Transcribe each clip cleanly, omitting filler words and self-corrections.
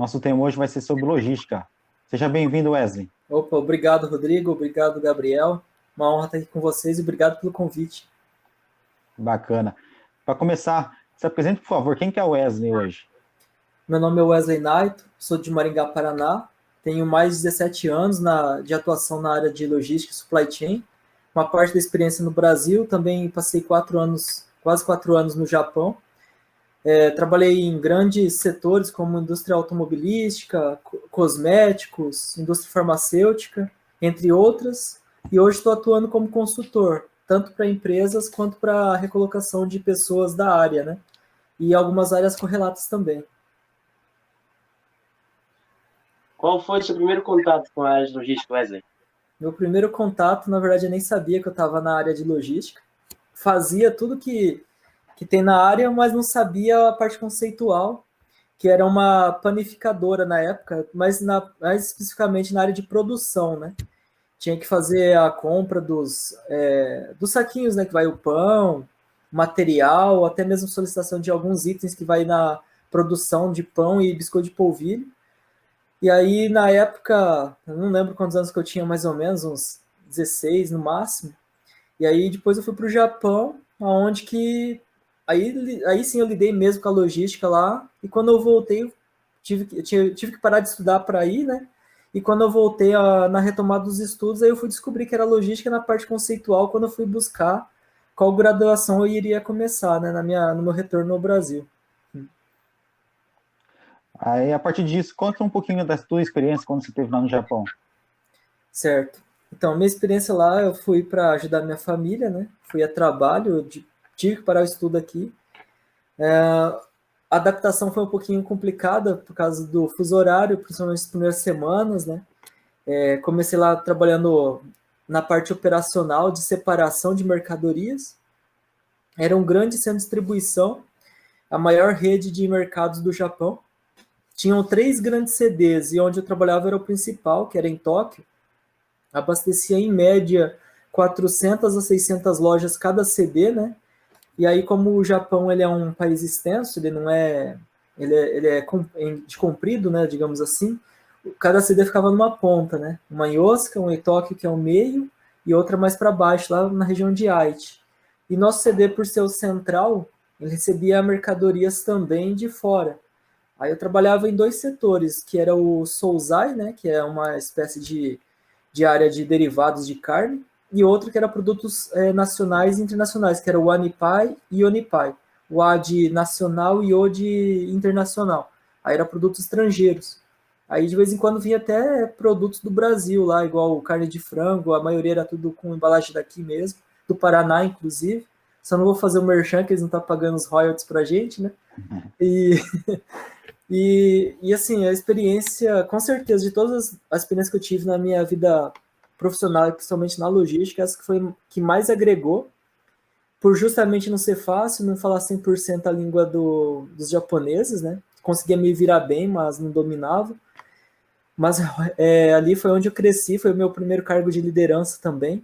Nosso tema hoje vai ser sobre logística. Seja bem-vindo, Wesley. Opa, obrigado, Rodrigo. Obrigado, Gabriel. Uma honra estar aqui com vocês e obrigado pelo convite. Bacana. Para começar, se apresente, por favor, quem que é o Wesley hoje? Meu nome é Wesley Naito, sou de Maringá, Paraná. Tenho mais de 17 anos de atuação na área de logística e supply chain. Uma parte da experiência no Brasil, também passei 4 anos, quase 4 anos no Japão. Trabalhei em grandes setores como indústria automobilística, cosméticos, indústria farmacêutica, entre outras. E hoje estou atuando como consultor, tanto para empresas quanto para a recolocação de pessoas da área, né? E algumas áreas correlatas também. Qual foi o seu primeiro contato com a área de logística, Wesley? Meu primeiro contato, na verdade, eu nem sabia que eu estava na área de logística. Fazia tudo que tem na área, mas não sabia a parte conceitual, que era uma panificadora na época, mas mais especificamente na área de produção, né? Tinha que fazer a compra dos saquinhos, né? Que vai o pão, material, até mesmo solicitação de alguns itens que vai na produção de pão e biscoito de polvilho. E aí, na época, eu não lembro quantos anos que eu tinha, mais ou menos, uns 16 no máximo. E aí, depois eu fui para o Japão, onde que... Aí sim eu lidei mesmo com a logística lá, e quando eu voltei, eu tive que parar de estudar para ir, né? E quando eu voltei na retomada dos estudos, aí eu fui descobrir que era logística na parte conceitual, quando eu fui buscar qual graduação eu iria começar, né? No meu retorno ao Brasil. Aí, a partir disso, conta um pouquinho da sua experiência quando você esteve lá no Japão. Certo. Então, minha experiência lá, eu fui para ajudar minha família, né? Fui a trabalho, eu tive que parar o estudo aqui. A adaptação foi um pouquinho complicada por causa do fuso horário, principalmente nas primeiras semanas, né? Comecei lá trabalhando na parte operacional de separação de mercadorias. Era um grande centro de distribuição, a maior rede de mercados do Japão. Tinham 3 grandes CDs e onde eu trabalhava era o principal, que era em Tóquio. Abastecia em média 400 a 600 lojas cada CD, né? E aí, como o Japão ele é um país extenso, ele não é, ele é de comprido, né, digamos assim, cada CD ficava numa ponta, né? Uma em Osaka, uma em Tóquio, que é o meio, e outra mais para baixo, lá na região de Aichi. E nosso CD, por ser o central, ele recebia mercadorias também de fora. Aí eu trabalhava em 2 setores, que era o Souzai, né, que é uma espécie de área de derivados de carne, e outro que era produtos nacionais e internacionais, que era o Anipai e Onipai. O A de nacional e o de internacional. Aí era produtos estrangeiros. Aí de vez em quando vinha até produtos do Brasil lá, igual carne de frango, a maioria era tudo com embalagem daqui mesmo, do Paraná, inclusive. Só não vou fazer o merchan, que eles não estão pagando os royalties pra gente, né? E assim, a experiência, com certeza, de todas as experiências que eu tive na minha vida profissional, principalmente na logística, essa que foi que mais agregou, por justamente não ser fácil, não falar 100% a língua dos japoneses, né? Conseguia me virar bem, mas não dominava. Mas ali foi onde eu cresci, foi o meu primeiro cargo de liderança também,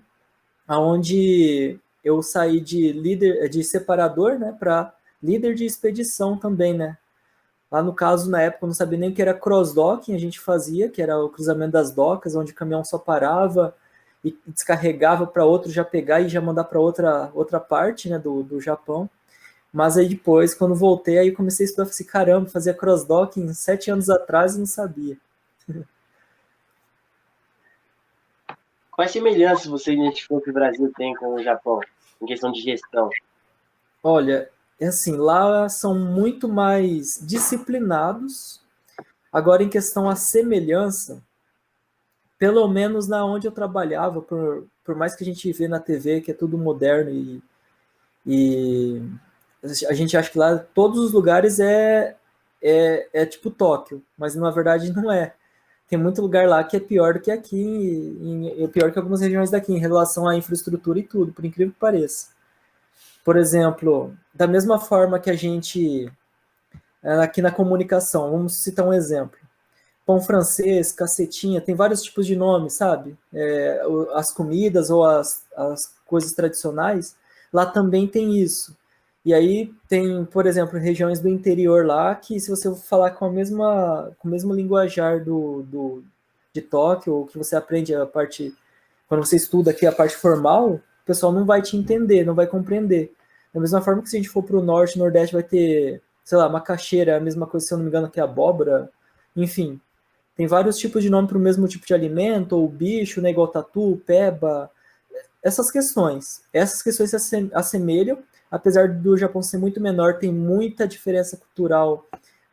aonde eu saí de líder, de separador, né, para líder de expedição também, né? Lá no caso, na época, eu não sabia nem o que era cross-docking, a gente fazia, que era o cruzamento das docas, onde o caminhão só parava e descarregava para outro já pegar e já mandar para outra parte, né, do Japão. Mas aí depois, quando voltei, aí comecei a estudar, falei assim, caramba, fazia cross-docking 7 anos atrás e não sabia. Quais semelhanças você identificou que o Brasil tem com o Japão, em questão de gestão? Olha, é assim, lá são muito mais disciplinados. Agora, em questão à semelhança, pelo menos na onde eu trabalhava, por mais que a gente vê na TV que é tudo moderno e a gente acha que lá todos os lugares é tipo Tóquio, mas na verdade não é. Tem muito lugar lá que é pior do que aqui, é pior que algumas regiões daqui em relação à infraestrutura e tudo, por incrível que pareça. Por exemplo, da mesma forma que a gente, aqui na comunicação, vamos citar um exemplo. Pão francês, cacetinha, tem vários tipos de nomes, sabe? As comidas ou as coisas tradicionais, lá também tem isso. E aí tem, por exemplo, regiões do interior lá que se você falar com com o mesmo linguajar de Tóquio, ou que você aprende a parte, quando você estuda aqui a parte formal, o pessoal não vai te entender, não vai compreender. Da mesma forma que se a gente for para o norte, nordeste vai ter, sei lá, macaxeira, a mesma coisa, se eu não me engano, que é abóbora, enfim. Tem vários tipos de nome para o mesmo tipo de alimento, ou bicho, né, igual tatu, peba, essas questões se assemelham, apesar do Japão ser muito menor, tem muita diferença cultural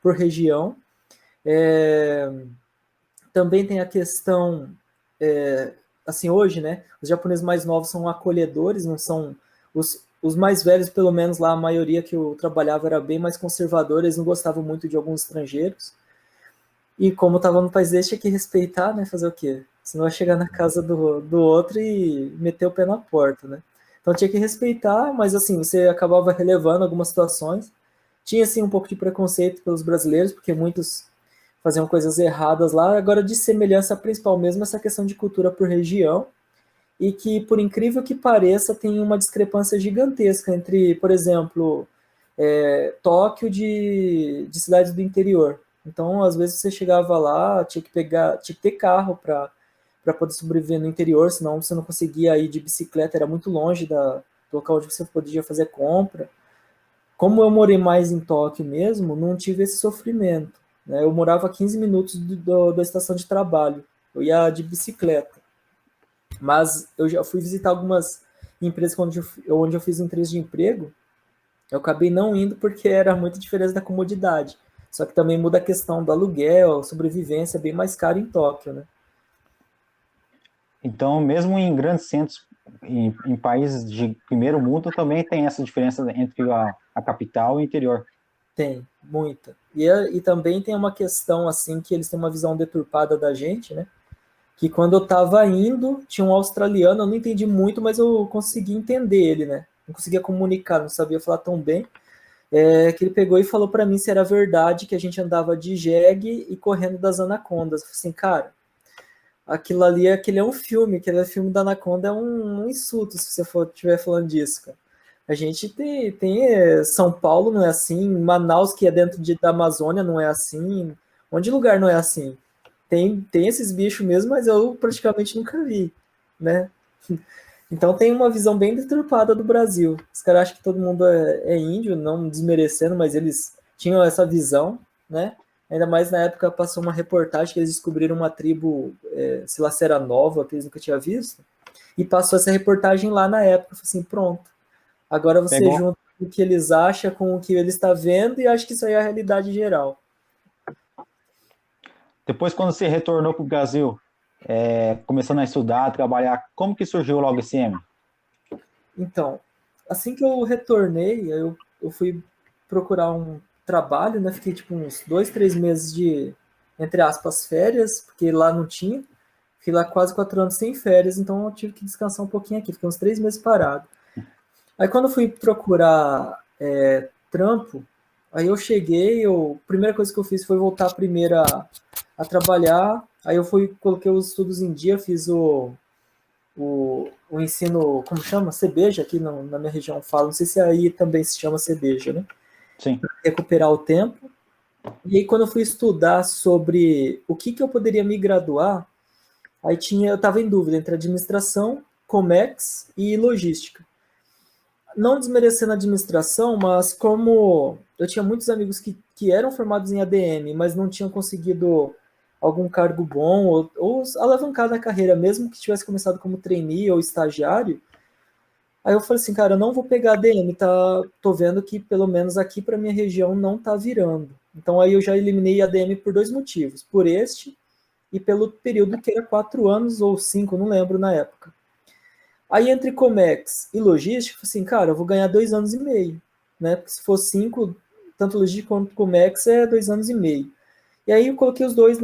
por região. É, também tem a questão, assim, hoje, né, os japoneses mais novos são acolhedores, não são os mais velhos, pelo menos lá, a maioria que eu trabalhava era bem mais conservadora, eles não gostavam muito de alguns estrangeiros. E como estava no país deles, tinha que respeitar, né? Fazer o quê? Senão vai chegar na casa do outro e meter o pé na porta, né? Então tinha que respeitar, mas assim, você acabava relevando algumas situações. Tinha, assim, um pouco de preconceito pelos brasileiros, porque muitos faziam coisas erradas lá. Agora, de semelhança principal mesmo, essa questão de cultura por região, e que, por incrível que pareça, tem uma discrepância gigantesca entre, por exemplo, Tóquio de cidades do interior. Então, às vezes você chegava lá, tinha que ter carro para poder sobreviver no interior, senão você não conseguia ir de bicicleta, era muito longe do local onde você podia fazer compra. Como eu morei mais em Tóquio mesmo, não tive esse sofrimento, né? Eu morava a 15 minutos da estação de trabalho, eu ia de bicicleta. Mas eu já fui visitar algumas empresas onde eu fiz entrevista de emprego, eu acabei não indo porque era muita diferença da comodidade. Só que também muda a questão do aluguel, sobrevivência, é bem mais caro em Tóquio, né? Então, mesmo em grandes centros, em países de primeiro mundo, também tem essa diferença entre a capital e o interior. Tem, muita. E também tem uma questão, assim, que eles têm uma visão deturpada da gente, né? Que quando eu tava indo, tinha um australiano, eu não entendi muito, mas eu consegui entender ele, né? Não conseguia comunicar, não sabia falar tão bem. Que ele pegou e falou para mim se era verdade que a gente andava de jegue e correndo das anacondas. Eu falei assim, cara, aquele é um filme, aquele é filme da anaconda é um insulto se você for estiver falando disso, cara. A gente tem São Paulo não é assim, Manaus que é dentro da Amazônia não é assim, onde lugar não é assim? Tem esses bichos mesmo, mas eu praticamente nunca vi, né? Então tem uma visão bem deturpada do Brasil. Os caras acham que todo mundo é índio, não desmerecendo, mas eles tinham essa visão, né? Ainda mais na época passou uma reportagem que eles descobriram uma tribo, sei lá se era nova, que eles nunca tinham visto, e passou essa reportagem lá na época. Eu falei assim, pronto. Agora você Pegou. junta o que eles acham com o que ele está vendo e acha que isso aí é a realidade geral. Depois, quando você retornou para o Brasil, começando a estudar, trabalhar, como que surgiu o LogCM? Então, assim que eu retornei, eu fui procurar um trabalho, né? Fiquei tipo uns 2, 3 meses de, entre aspas, férias, porque lá não tinha. Fiquei lá quase 4 anos sem férias, então eu tive que descansar um pouquinho aqui. Fiquei uns 3 meses parado. Aí quando eu fui procurar trampo, aí eu cheguei, a primeira coisa que eu fiz foi voltar primeiro a trabalhar. Aí coloquei os estudos em dia, fiz o ensino, como chama? CBJ, aqui na minha região fala, não sei se aí também se chama CBJ, né? Sim. Recuperar o tempo. E aí, quando eu fui estudar sobre o que eu poderia me graduar, eu estava em dúvida entre administração, Comex e logística. Não desmerecendo a administração, mas como eu tinha muitos amigos que eram formados em ADM, mas não tinham conseguido algum cargo bom ou alavancar na carreira, mesmo que tivesse começado como trainee ou estagiário. Aí eu falei assim, cara, eu não vou pegar ADM, tô vendo que pelo menos aqui para minha região não tá virando. Então aí eu já eliminei ADM por 2 motivos, por este e pelo período que era 4 anos ou 5, não lembro na época. Aí entre Comex e logística, assim, cara, eu vou ganhar 2 anos e meio, né? Porque se for 5, tanto logística quanto Comex é 2 anos e meio. E aí eu coloquei os dois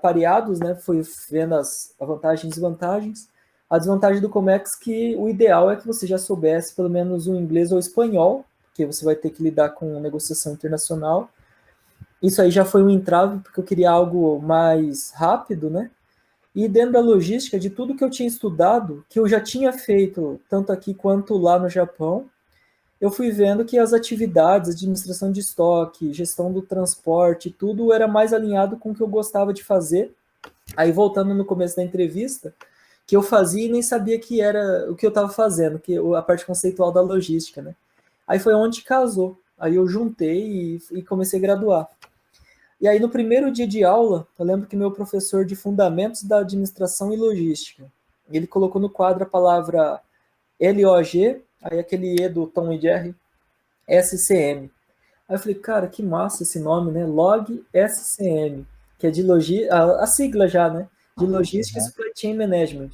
pareados, né? Fui vendo as vantagens e desvantagens. A desvantagem do Comex é que o ideal é que você já soubesse pelo menos o inglês ou o espanhol, porque você vai ter que lidar com negociação internacional. Isso aí já foi um entrave, porque eu queria algo mais rápido, né? E dentro da logística, de tudo que eu tinha estudado, que eu já tinha feito, tanto aqui quanto lá no Japão, eu fui vendo que as atividades, administração de estoque, gestão do transporte, tudo era mais alinhado com o que eu gostava de fazer. Aí, voltando no começo da entrevista, que eu fazia e nem sabia que era o que eu estava fazendo, que a parte conceitual da logística, né? Aí foi onde casou. Aí eu juntei e comecei a graduar. E aí, no primeiro dia de aula, eu lembro que meu professor de Fundamentos da Administração e Logística, ele colocou no quadro a palavra LOG, aí aquele E do Tom e Jerry, SCM. Aí eu falei, cara, que massa esse nome, né? Log SCM, que é de logística, a sigla já, né? De Logística e Supply Chain Management.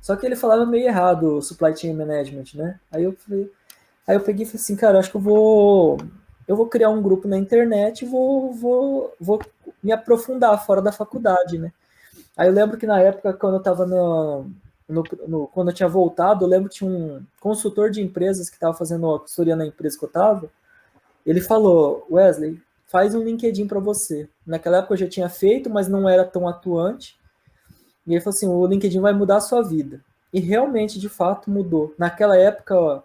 Só que ele falava meio errado, Supply Chain Management, né? Aí eu peguei e falei assim, cara, acho que eu vou criar um grupo na internet e vou me aprofundar fora da faculdade, né? Aí eu lembro que na época, quando eu estava quando eu tinha voltado, eu lembro que tinha um consultor de empresas que estava fazendo a consultoria na empresa que eu estava. Ele falou, Wesley, faz um LinkedIn para você. Naquela época eu já tinha feito, mas não era tão atuante. E ele falou assim, o LinkedIn vai mudar a sua vida. E realmente, de fato, mudou. Naquela época, ó,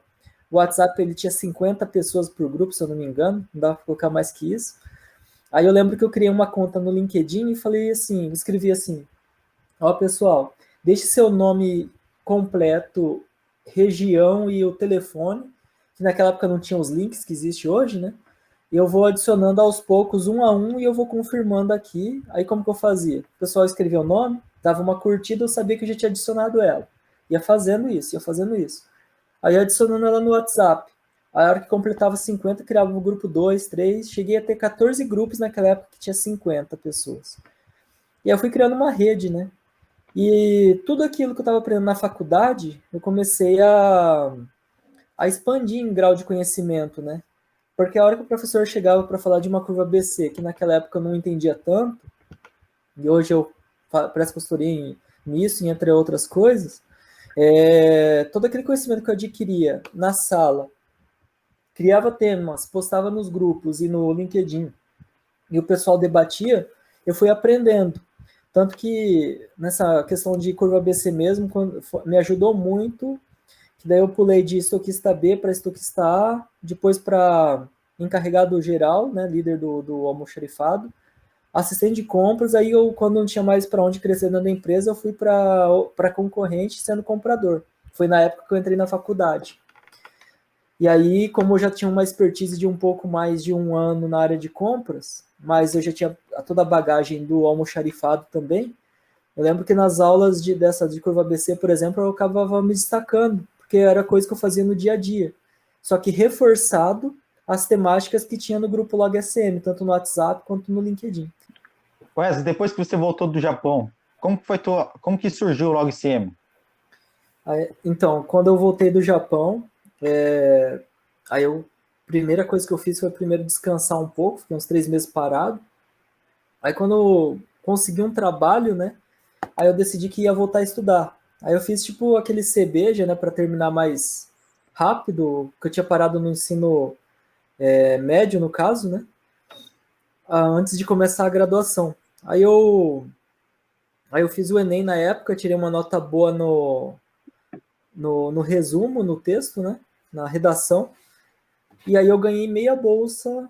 o WhatsApp ele tinha 50 pessoas por grupo, se eu não me engano, não dava para colocar mais que isso. Aí eu lembro que eu criei uma conta no LinkedIn e falei assim, escrevi assim, ó pessoal, deixe seu nome completo, região e o telefone, que naquela época não tinha os links que existe hoje, né? E eu vou adicionando aos poucos um a um e eu vou confirmando aqui. Aí como que eu fazia? O pessoal escrevia o nome, dava uma curtida, eu sabia que eu já tinha adicionado ela. Ia fazendo isso, ia fazendo isso. Aí adicionando ela no WhatsApp. A hora que completava 50, criava o grupo 2, 3. Cheguei a ter 14 grupos naquela época que tinha 50 pessoas. E aí eu fui criando uma rede, né? E tudo aquilo que eu estava aprendendo na faculdade, eu comecei a expandir em grau de conhecimento, né? Porque a hora que o professor chegava para falar de uma curva ABC, que naquela época eu não entendia tanto, e hoje eu presto consultoria nisso, entre outras coisas, todo aquele conhecimento que eu adquiria na sala, criava temas, postava nos grupos e no LinkedIn, e o pessoal debatia, eu fui aprendendo. Tanto que nessa questão de curva ABC mesmo, me ajudou muito, que daí eu pulei de estoquista B para estoquista A, depois para encarregado geral, né, líder do almoxarifado, assistente de compras, aí eu, quando não tinha mais para onde crescer dentro da empresa, eu fui para concorrente sendo comprador. Foi na época que eu entrei na faculdade. E aí, como eu já tinha uma expertise de um pouco mais de um ano na área de compras, mas eu já tinha toda a bagagem do almoxarifado também, eu lembro que nas aulas de curva ABC, por exemplo, eu acabava me destacando, porque era coisa que eu fazia no dia a dia. Só que reforçado as temáticas que tinha no grupo Log SM, tanto no WhatsApp quanto no LinkedIn. Wesley, depois que você voltou do Japão, como que surgiu o LogCM? Então, quando eu voltei do Japão, aí primeira coisa que eu fiz foi primeiro descansar um pouco, fiquei uns 3 meses parado. Aí quando eu consegui um trabalho, né, aí eu decidi que ia voltar a estudar. Aí eu fiz tipo aquele CBJ, né, para terminar mais rápido, que eu tinha parado no ensino médio, no caso, né, antes de começar a graduação. Aí eu fiz o Enem na época, tirei uma nota boa no resumo, no texto, né, na redação, e aí eu ganhei meia bolsa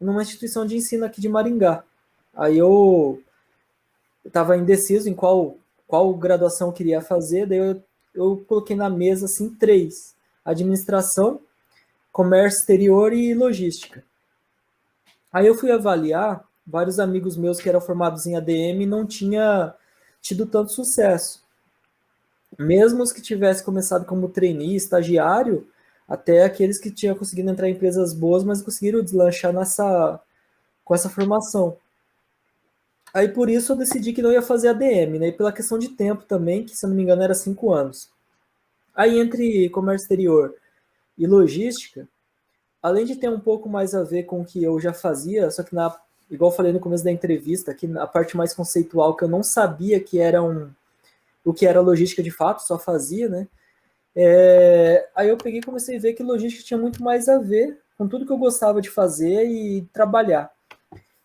numa instituição de ensino aqui de Maringá. Aí eu estava indeciso em qual graduação eu queria fazer, daí eu coloquei na mesa assim 3: administração, comércio exterior e logística. Aí eu fui avaliar, vários amigos meus que eram formados em ADM não tinha tido tanto sucesso. Mesmo os que tivessem começado como trainee, estagiário, até aqueles que tinham conseguido entrar em empresas boas, mas conseguiram deslanchar com essa formação. Aí por isso eu decidi que não ia fazer ADM, né? E pela questão de tempo também, que se eu não me engano era 5 anos. Aí entre comércio exterior e logística, além de ter um pouco mais a ver com o que eu já fazia, só que igual eu falei no começo da entrevista, que a parte mais conceitual que eu não sabia que era o que era logística de fato, só fazia, né? Aí eu peguei e comecei a ver que logística tinha muito mais a ver com tudo que eu gostava de fazer e trabalhar.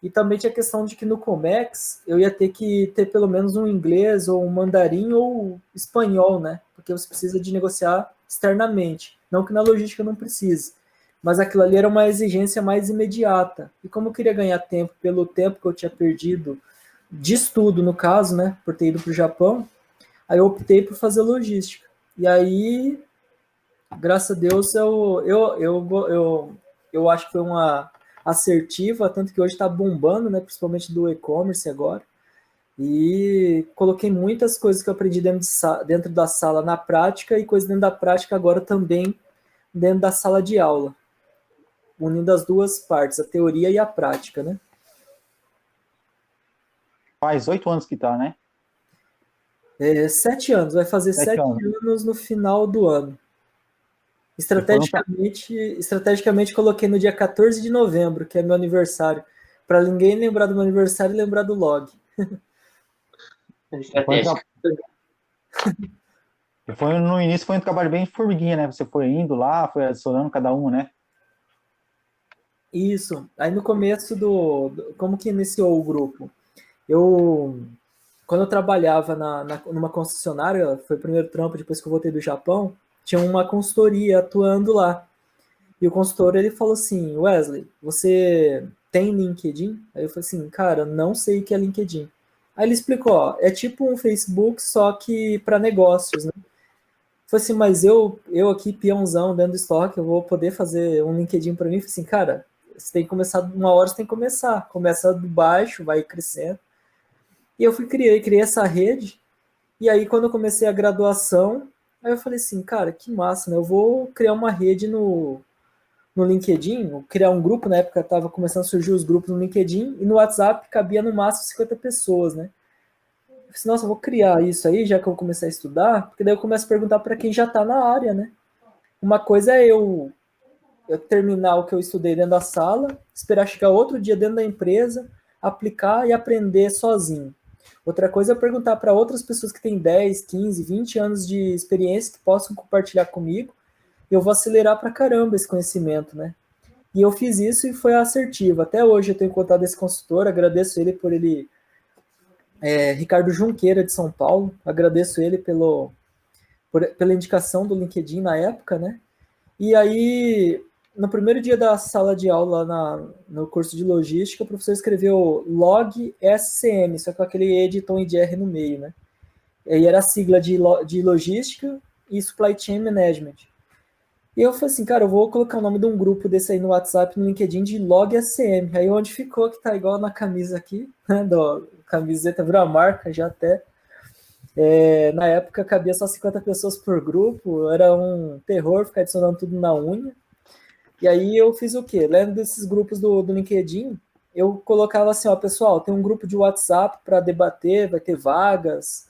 E também tinha a questão de que no Comex eu ia ter que ter pelo menos um inglês ou um mandarim ou espanhol, né? Porque você precisa de negociar externamente. Não que na logística não precise. Mas aquilo ali era uma exigência mais imediata. E como eu queria ganhar tempo pelo tempo que eu tinha perdido de estudo, no caso, né? Por ter ido para o Japão, aí eu optei por fazer logística. E aí, graças a Deus, eu acho que foi uma assertiva, tanto que hoje está bombando, né, principalmente do e-commerce agora. E coloquei muitas coisas que eu aprendi dentro da sala na prática e coisas dentro da prática agora também dentro da sala de aula, unindo as duas partes, a teoria e a prática, né? Faz 8 anos que tá, né? 7 anos, vai fazer 7 anos no final do ano. Estrategicamente coloquei no dia 14 de novembro, que é meu aniversário, para ninguém lembrar do meu aniversário e lembrar do log. Estratégico. No início foi um trabalho bem formiguinha, né? Você foi indo lá, foi adicionando cada um, né? Isso. Aí no começo como que iniciou o grupo? Quando eu trabalhava numa concessionária, foi o primeiro trampo depois que eu voltei do Japão, tinha uma consultoria atuando lá. E o consultor, ele falou assim, Wesley, você tem LinkedIn? Aí eu falei assim, cara, não sei o que é LinkedIn. Aí ele explicou, ó, é tipo um Facebook, só que para negócios, né? Eu falei assim, mas eu aqui, peãozão, dentro do estoque, eu vou poder fazer um LinkedIn para mim? Eu falei assim, cara, você tem que começar, uma hora você tem que começar. Começa de baixo, vai crescendo. E eu criei essa rede, e aí quando eu comecei a graduação, aí eu falei assim, cara, que massa, né? Eu vou criar uma rede no LinkedIn, criar um grupo, na época estava começando a surgir os grupos no LinkedIn, e no WhatsApp cabia no máximo 50 pessoas, né? Eu falei assim, nossa, eu vou criar isso aí, já que eu comecei a estudar, porque daí eu começo a perguntar para quem já está na área, né? Uma coisa é eu terminar o que eu estudei dentro da sala, esperar chegar outro dia dentro da empresa, aplicar e aprender sozinho. Outra coisa é perguntar para outras pessoas que têm 10, 15, 20 anos de experiência que possam compartilhar comigo, e eu vou acelerar para caramba esse conhecimento, né? E eu fiz isso e foi assertivo. Até hoje eu tenho contato desse consultor, agradeço ele por ele, Ricardo Junqueira, de São Paulo, agradeço ele pela indicação do LinkedIn na época, né? E aí, no primeiro dia da sala de aula no curso de logística, o professor escreveu log SCM, só que com aquele E de tom e de R no meio, né? E aí era a sigla de logística e supply chain management. E eu falei assim, cara, eu vou colocar o nome de um grupo desse aí no WhatsApp, no LinkedIn, de log SCM. Aí onde ficou, que tá igual na camisa aqui, né? Camiseta virou a marca já até. Na época cabia só 50 pessoas por grupo, era um terror ficar adicionando tudo na unha. E aí eu fiz o quê? Lendo desses grupos do LinkedIn, eu colocava assim, ó, pessoal, tem um grupo de WhatsApp para debater, vai ter vagas,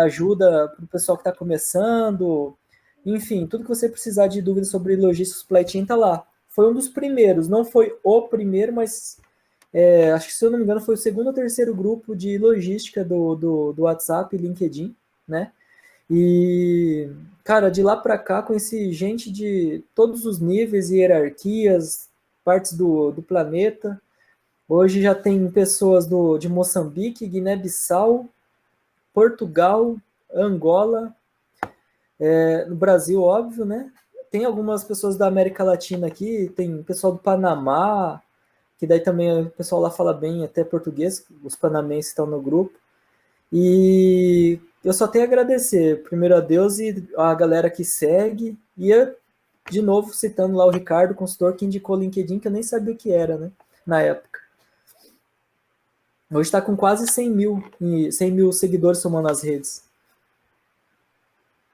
ajuda para o pessoal que está começando, enfim, tudo que você precisar de dúvidas sobre logística supply chain tá lá. Foi um dos primeiros, não foi o primeiro, mas acho que, se eu não me engano, foi o segundo ou terceiro grupo de logística do WhatsApp e LinkedIn, né? E, cara, de lá para cá, conheci gente de todos os níveis e hierarquias, partes do planeta. Hoje já tem pessoas de Moçambique, Guiné-Bissau, Portugal, Angola, no Brasil, óbvio, né? Tem algumas pessoas da América Latina aqui, tem pessoal do Panamá, que daí também o pessoal lá fala bem até português, os panamenses estão no grupo. E eu só tenho a agradecer, primeiro a Deus e a galera que segue, e de novo citando lá o Ricardo, consultor, que indicou o LinkedIn, que eu nem sabia o que era, né, na época. Hoje está com quase 100 mil seguidores somando as redes.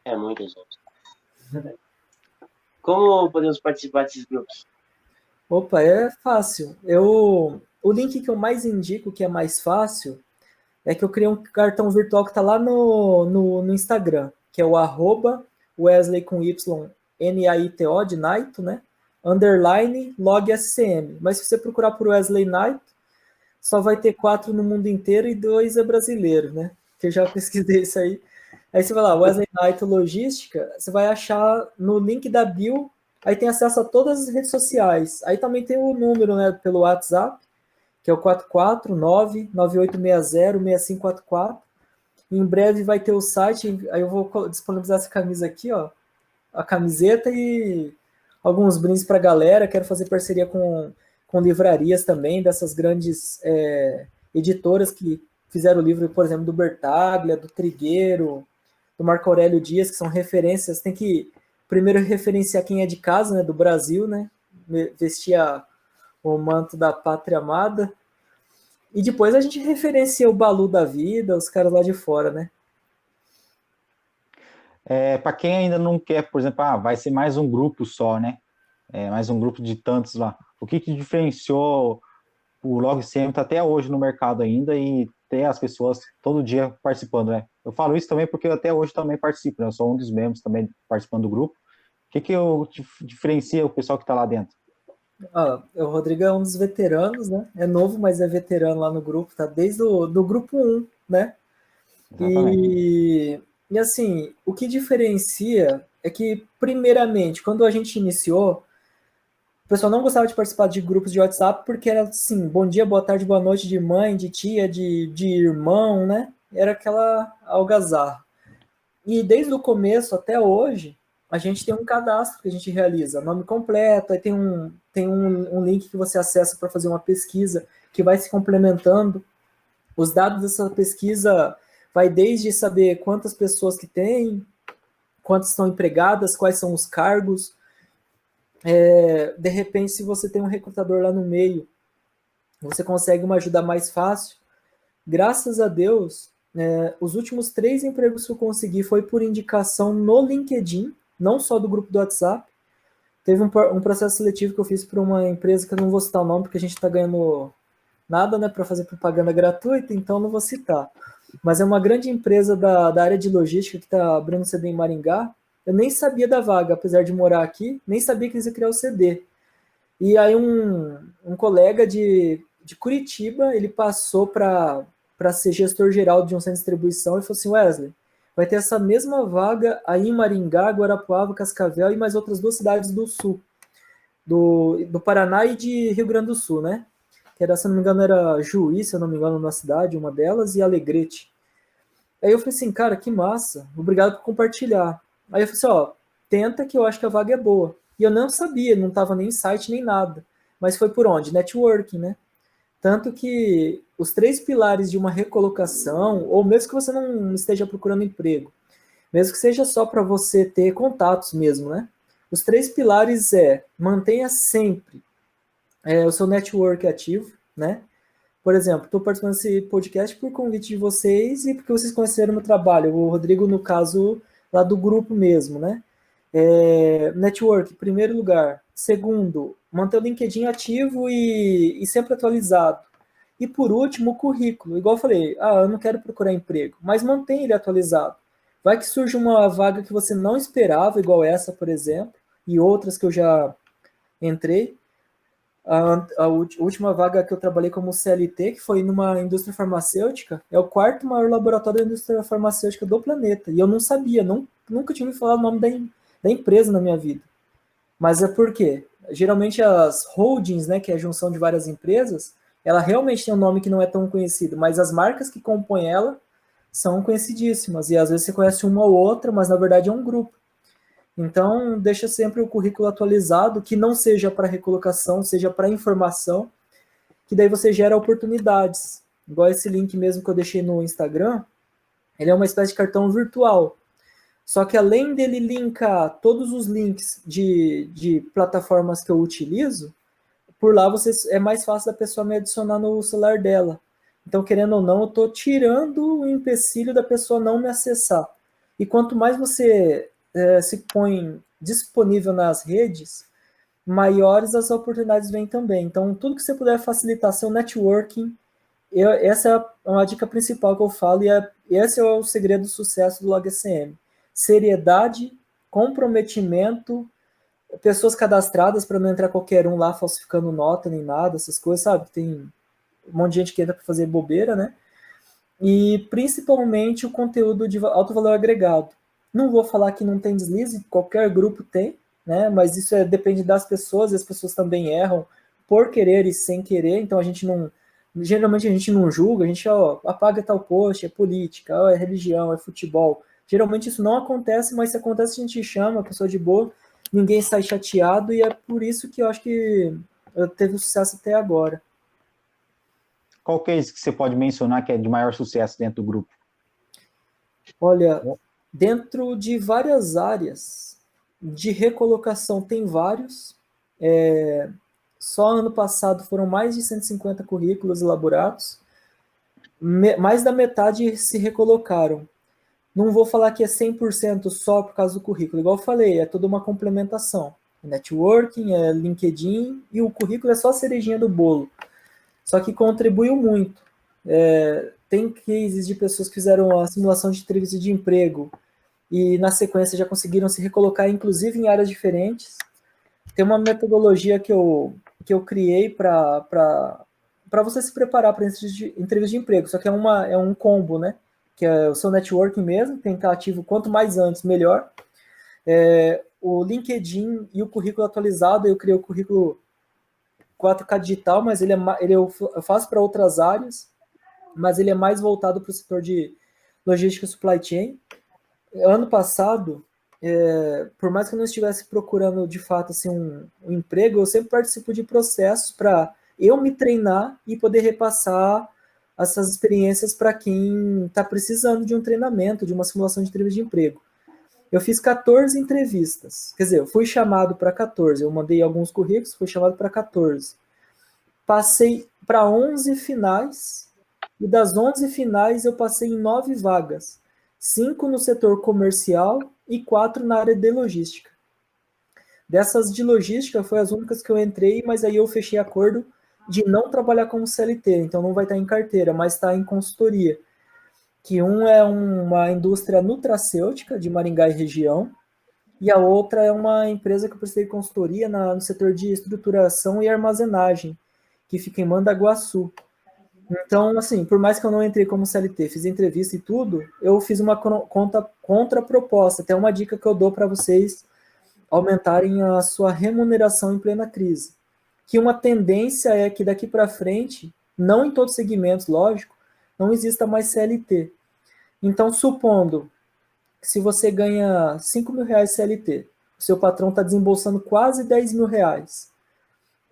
É muita gente. Como podemos participar desses grupos? Opa, é fácil. O link que eu mais indico, que é mais fácil, é que eu criei um cartão virtual que está lá no Instagram, que é o @Wesley com Y, Naito, de Naito, né? _ log SCM. Mas se você procurar por Wesley Naito, só vai ter 4 no mundo inteiro e 2 é brasileiro, né? Que eu já pesquisei isso aí. Aí você vai lá, Wesley Naito Logística, você vai achar no link da bio, aí tem acesso a todas as redes sociais. Aí também tem o número, né, pelo WhatsApp, que é o 449-9860-6544. Em breve vai ter o site, aí eu vou disponibilizar essa camisa aqui, ó, a camiseta e alguns brindes para a galera. Quero fazer parceria com livrarias também, dessas grandes editoras que fizeram o livro, por exemplo, do Bertaglia, do Trigueiro, do Marco Aurélio Dias, que são referências. Tem que primeiro referenciar quem é de casa, né, do Brasil, né, vestir o manto da pátria amada, e depois a gente referencia o Balu da vida, os caras lá de fora, né. Para quem ainda não quer, por exemplo, vai ser mais um grupo só, né? Mais um grupo de tantos lá. O que diferenciou o Log CM tá até hoje no mercado ainda e ter as pessoas todo dia participando, né? Eu falo isso também porque eu até hoje também participo, né? Eu sou um dos membros também participando do grupo. O que diferencia o pessoal que está lá dentro? O Rodrigo é um dos veteranos, né? É novo, mas é veterano lá no grupo, tá desde do grupo 1, né? Exatamente. E assim, o que diferencia é que, primeiramente, quando a gente iniciou, o pessoal não gostava de participar de grupos de WhatsApp porque era assim, bom dia, boa tarde, boa noite de mãe, de tia, de irmão, né? Era aquela algazarra. E desde o começo até hoje, a gente tem um cadastro que a gente realiza, nome completo, aí tem um link que você acessa para fazer uma pesquisa que vai se complementando. Os dados dessa pesquisa vai desde saber quantas pessoas que tem, quantas estão empregadas, quais são os cargos. De repente, se você tem um recrutador lá no meio, você consegue uma ajuda mais fácil. Graças a Deus, os últimos 3 empregos que eu consegui foi por indicação no LinkedIn, não só do grupo do WhatsApp. Teve um processo seletivo que eu fiz para uma empresa que eu não vou citar o nome, porque a gente está ganhando nada, né, para fazer propaganda gratuita, então não vou citar. Mas é uma grande empresa da área de logística que está abrindo CD em Maringá. Eu nem sabia da vaga, apesar de morar aqui, nem sabia que eles iam criar o CD. E aí um colega de Curitiba, ele passou para ser gestor geral de um centro de distribuição e falou assim, Wesley, vai ter essa mesma vaga aí em Maringá, Guarapuava, Cascavel e mais outras 2 cidades do sul, do Paraná e de Rio Grande do Sul, né? Que era, se não me engano, era Juí, se eu não me engano, na cidade, uma delas, e Alegrete. Aí eu falei assim, cara, que massa, obrigado por compartilhar. Aí eu falei assim, ó, tenta que eu acho que a vaga é boa. E eu não sabia, não estava nem em site nem nada. Mas foi por onde? Networking, né? Tanto que os 3 pilares de uma recolocação, ou mesmo que você não esteja procurando emprego, mesmo que seja só para você ter contatos mesmo, né? Os 3 pilares mantenha sempre o seu network ativo, né? Por exemplo, estou participando desse podcast por convite de vocês e porque vocês conheceram meu trabalho. O Rodrigo, no caso, lá do grupo mesmo, né? Network, em primeiro lugar. Segundo, manter o LinkedIn ativo e sempre atualizado. E por último, o currículo. Igual eu falei, eu não quero procurar emprego, mas mantém ele atualizado. Vai que surge uma vaga que você não esperava, igual essa, por exemplo, e outras que eu já entrei. A última vaga que eu trabalhei como CLT, que foi numa indústria farmacêutica, é o 4º maior laboratório da indústria farmacêutica do planeta. E eu não sabia, nunca tinha ouvido falar o nome da empresa na minha vida. Mas é porque, geralmente as holdings, né, que é a junção de várias empresas, ela realmente tem um nome que não é tão conhecido, mas as marcas que compõem ela são conhecidíssimas. E às vezes você conhece uma ou outra, mas na verdade é um grupo. Então, deixa sempre o currículo atualizado, que não seja para recolocação, seja para informação, que daí você gera oportunidades. Igual esse link mesmo que eu deixei no Instagram, ele é uma espécie de cartão virtual. Só que além dele linkar todos os links de plataformas que eu utilizo, por lá é mais fácil da pessoa me adicionar no celular dela. Então, querendo ou não, eu estou tirando o empecilho da pessoa não me acessar. E quanto mais você se põe disponível nas redes, maiores as oportunidades vêm também. Então, tudo que você puder facilitar seu networking, essa é uma dica principal que eu falo, e esse é o segredo do sucesso do LogSCM. Seriedade, comprometimento, pessoas cadastradas para não entrar qualquer um lá falsificando nota nem nada, essas coisas, sabe? Tem um monte de gente que entra para fazer bobeira, né? E principalmente o conteúdo de alto valor agregado. Não vou falar que não tem deslize, qualquer grupo tem, né? Mas isso depende das pessoas, e as pessoas também erram por querer e sem querer, então a gente Geralmente a gente não julga, a gente apaga tal post, é política, é religião, é futebol. Geralmente isso não acontece, mas se acontece a gente chama a pessoa de boa, ninguém sai chateado e é por isso que eu acho que eu teve sucesso até agora. Qual case que você pode mencionar que é de maior sucesso dentro do grupo? Olha, dentro de várias áreas de recolocação tem vários. Só ano passado foram mais de 150 currículos elaborados, mais da metade se recolocaram. Não vou falar que é 100% só por causa do currículo, igual eu falei, é toda uma complementação. Networking, é LinkedIn, e o currículo é só a cerejinha do bolo. Só que contribuiu muito. Tem cases de pessoas que fizeram a simulação de entrevista de emprego e na sequência já conseguiram se recolocar, inclusive em áreas diferentes. Tem uma metodologia que eu criei para você se preparar para entrevista de emprego, só que é um combo, né? Que é o seu networking mesmo, tem que estar ativo quanto mais antes, melhor. O LinkedIn e o currículo atualizado, eu criei o currículo 4K digital, mas eu faço para outras áreas, mas ele é mais voltado para o setor de logística e supply chain. Ano passado, por mais que eu não estivesse procurando de fato assim, um emprego, eu sempre participo de processos para eu me treinar e poder repassar essas experiências para quem está precisando de um treinamento, de uma simulação de entrevista de emprego. Eu fiz 14 entrevistas, quer dizer, eu fui chamado para 14, eu mandei alguns currículos, fui chamado para 14. Passei para 11 finais, e das 11 finais eu passei em 9 vagas. 5 no setor comercial e 4 na área de logística. Dessas de logística, foi as únicas que eu entrei, mas aí eu fechei acordo de não trabalhar como CLT, então não vai estar em carteira, mas está em consultoria. Que é uma indústria nutracêutica de Maringá e região, e a outra é uma empresa que eu prestei consultoria no setor de estruturação e armazenagem, que fica em Mandaguaçu. Então, assim, por mais que eu não entrei como CLT, fiz entrevista e tudo, eu fiz uma contraproposta. Até uma dica que eu dou para vocês aumentarem a sua remuneração em plena crise. Que uma tendência é que daqui para frente, não em todos os segmentos, lógico, não exista mais CLT. Então, supondo que se você ganha 5 mil reais CLT, o seu patrão está desembolsando quase 10 mil reais.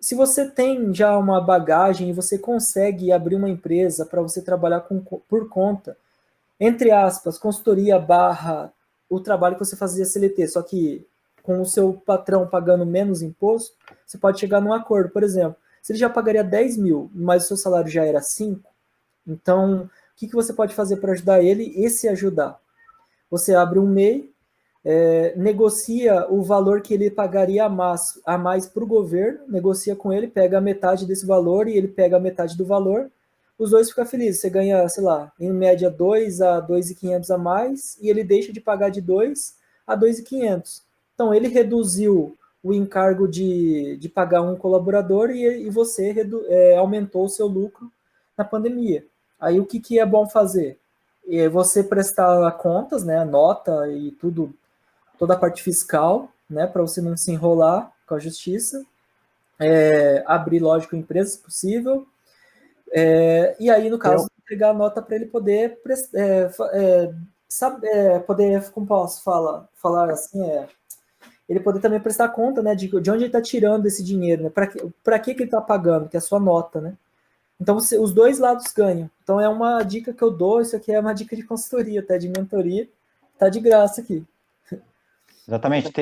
Se você tem já uma bagagem e você consegue abrir uma empresa para você trabalhar por conta, entre aspas, consultoria barra o trabalho que você fazia CLT, só que com o seu patrão pagando menos imposto, você pode chegar num acordo. Por exemplo, se ele já pagaria 10 mil, mas o seu salário já era 5, então o que você pode fazer para ajudar ele e se ajudar? Você abre um MEI, negocia o valor que ele pagaria a mais para o governo, negocia com ele, pega a metade desse valor e ele pega a metade do valor, os dois ficam felizes, você ganha, sei lá, em média 2 a 2.500 a mais, e ele deixa de pagar de 2 a 2.500. Então, ele reduziu o encargo de pagar um colaborador e você aumentou o seu lucro na pandemia. Aí, o que é bom fazer? Você prestar contas, né, nota e tudo, toda a parte fiscal, né, para você não se enrolar com a justiça, abrir, lógico, empresas se possível, e aí, no caso, entregar a nota para ele poder, poder, como posso falar assim, ele poder também prestar conta, né, de onde ele está tirando esse dinheiro, né, para que ele está pagando, que é a sua nota, né. Então, os dois lados ganham. Então, é uma dica que eu dou, isso aqui é uma dica de consultoria, até de mentoria, tá de graça aqui. Exatamente.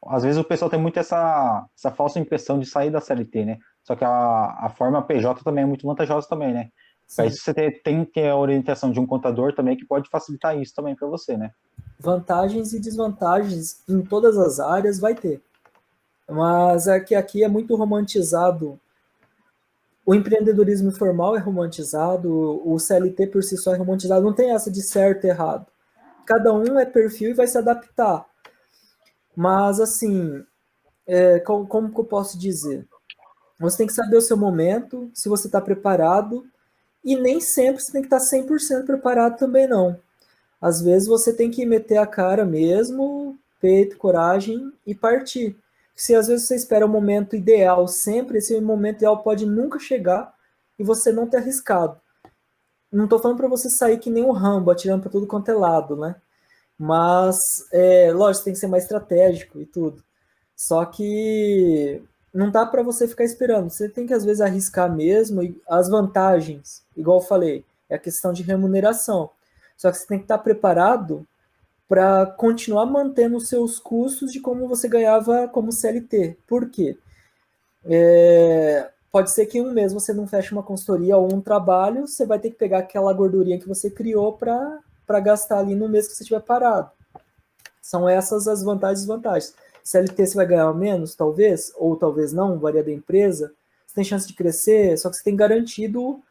Às vezes o pessoal tem muito essa falsa impressão de sair da CLT, né? Só que a forma PJ também é muito vantajosa também, né? Para isso você tem que ter a orientação de um contador também que pode facilitar isso também para você, né? Vantagens e desvantagens em todas as áreas vai ter. Mas é que aqui é muito romantizado. O empreendedorismo informal é romantizado, o CLT por si só é romantizado, não tem essa de certo e errado. Cada um é perfil e vai se adaptar. Mas, assim, como que eu posso dizer? Você tem que saber o seu momento, se você está preparado, e nem sempre você tem que estar 100% preparado também, não. Às vezes você tem que meter a cara mesmo, peito, coragem e partir. Se às vezes você espera o momento ideal sempre, esse momento ideal pode nunca chegar e você não ter arriscado. Não estou falando para você sair que nem um Rambo, atirando para tudo quanto é lado, né? Mas, lógico, tem que ser mais estratégico e tudo. Só que não dá para você ficar esperando. Você tem que, às vezes, arriscar mesmo. E as vantagens, igual eu falei, é a questão de remuneração. Só que você tem que estar preparado para continuar mantendo os seus custos de como você ganhava como CLT. Por quê? Pode ser que em um mês você não feche uma consultoria ou um trabalho, você vai ter que pegar aquela gordurinha que você criou para gastar ali no mês que você estiver parado. São essas as vantagens e desvantagens. CLT você vai ganhar menos, talvez, ou talvez não, varia da empresa. Você tem chance de crescer, só que você tem garantido